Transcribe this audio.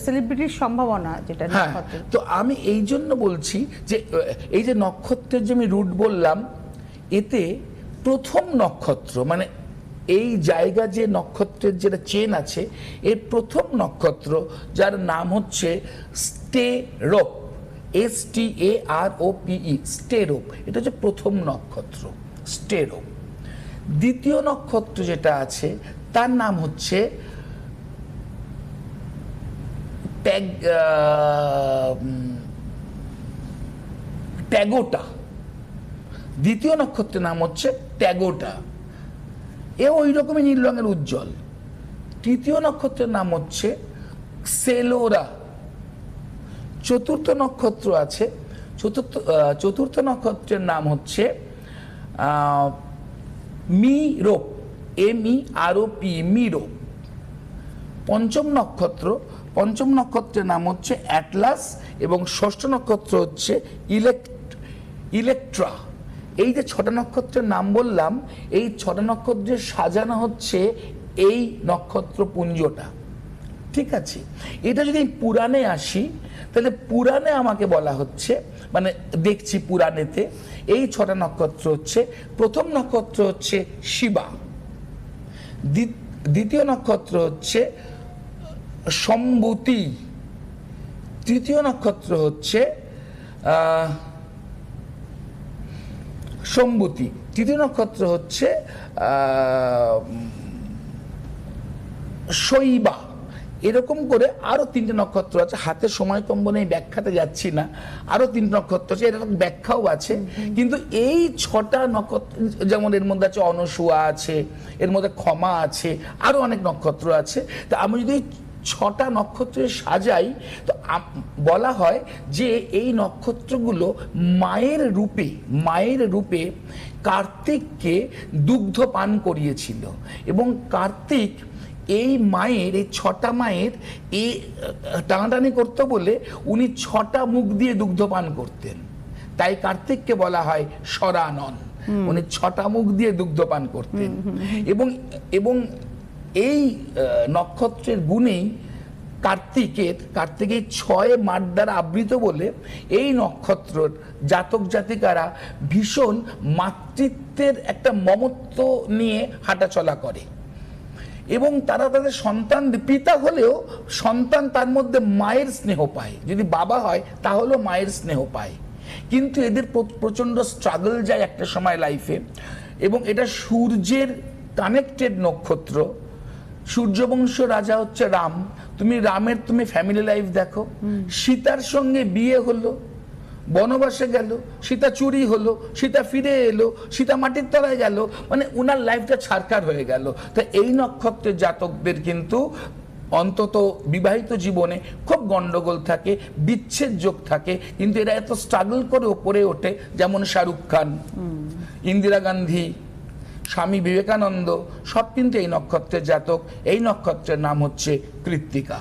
সেলিব্রিটির সম্ভাবনা যেটা নক্ষত্র। তো আমি এই জন্য বলছি যে এই যে নক্ষত্রের যে আমি রুট বললাম, এতে প্রথম নক্ষত্র মানে এই জায়গা যে নক্ষত্রের যেটা চেন আছে, এর প্রথম নক্ষত্র যার নাম হচ্ছে স্টেরোপ, STAROPE, স্টেরোপ। এটা হচ্ছে প্রথম নক্ষত্র, স্টেরোপ। দ্বিতীয় নক্ষত্র যেটা আছে তার নাম হচ্ছে ট্যাগোটা। দ্বিতীয় নক্ষত্রের নাম হচ্ছে ট্যাগোটা, এ ওই রকমই নীল রঙের উজ্জ্বল। তৃতীয় নক্ষত্রের নাম হচ্ছে সেলোরা। চতুর্থ নক্ষত্র আছে, চতুর্থ নক্ষত্রের নাম হচ্ছে মিরোপ, MEROP, মিরোপ। পঞ্চম নক্ষত্রের নাম হচ্ছে অ্যাটলাস এবং ষষ্ঠ নক্ষত্র হচ্ছে ইলেকট্রা। এই যে 6টা নক্ষত্রের নাম বললাম, এই 6টা নক্ষত্রে সাজানো হচ্ছে এই নক্ষত্রপুঞ্জটা। ঠিক আছে, এটা যদি পুরাণে আসি, তাহলে পুরাণে আমাকে বলা হচ্ছে, মানে দেখছি পুরাণেতে এই 6টা নক্ষত্র হচ্ছে, প্রথম নক্ষত্র হচ্ছে শিবা, দ্বিতীয় নক্ষত্র হচ্ছে সম্ভূতি, তৃতীয় নক্ষত্র হচ্ছে সম্ভূতি, তৃতীয় নক্ষত্র হচ্ছে শৈবা। এরকম করে আরো 3টে নক্ষত্র আছে, হাতে সময় কম বলে ব্যাখ্যাতে যাচ্ছি না। আরো 3 নক্ষত্র আছে, এরকম ব্যাখ্যাও আছে। কিন্তু এই 6টা নক্ষত্র, যেমন এর মধ্যে আছে অনসুয়া আছে, এর মধ্যে ক্ষমা আছে, আরো অনেক নক্ষত্র আছে। তা আমি যদি 6টা নক্ষত্রে সাজাই, তো বলা হয় যে এই নক্ষত্রগুলো মায়ের রূপে কার্তিককে দুগ্ধ পান করিয়েছিল, এবং কার্তিক এই মায়ের, এই 6টা মায়ের এই টানাটানি করতে বলে উনি 6টা মুখ দিয়ে দুগ্ধ পান করতেন, তাই কার্তিককে বলা হয় সরানন। উনি 6টা মুখ দিয়ে দুগ্ধ পান করতেন। এবং এই নক্ষত্রের গুণেই কার্তিকের 6 মাঠ দ্বারা আবৃত বলে এই নক্ষত্রের জাতক জাতিকারা ভীষণ মাতৃত্বের একটা মমত্ব নিয়ে হাঁটাচলা করে, এবং তারা তাদের সন্তান, পিতা হলেও সন্তান তার মধ্যে মায়ের স্নেহ পায়। যদি বাবা হয় তাহলেও মায়ের স্নেহ পায়। কিন্তু এদের প্রচন্ড স্ট্রাগল যায় একটা সময় লাইফে, এবং এটা সূর্যের কানেক্টেড নক্ষত্র। সূর্যবংশ রাজা হচ্ছে রাম। তুমি ফ্যামিলি লাইফ দেখো, সীতার সঙ্গে বিয়ে হলো, বনবাসে গেল, সীতা চুরি হলো, সীতা ফিরে এলো, সীতা মাটির তলায় গেল, মানে উনার লাইফটা ছারখার হয়ে গেল। তো এই নক্ষত্রের জাতকদের কিন্তু অন্তত বিবাহিত জীবনে খুব গন্ডগোল থাকে, বিচ্ছেদ যোগ থাকে, কিন্তু এরা এত স্ট্রাগল করে ওপরে ওঠে। যেমন শাহরুখ খান, ইন্দিরা গান্ধী, স্বামী বিবেকানন্দ, সব কিন্তু এই নক্ষত্রের জাতক। এই নক্ষত্রের নাম হচ্ছে কৃত্তিকা।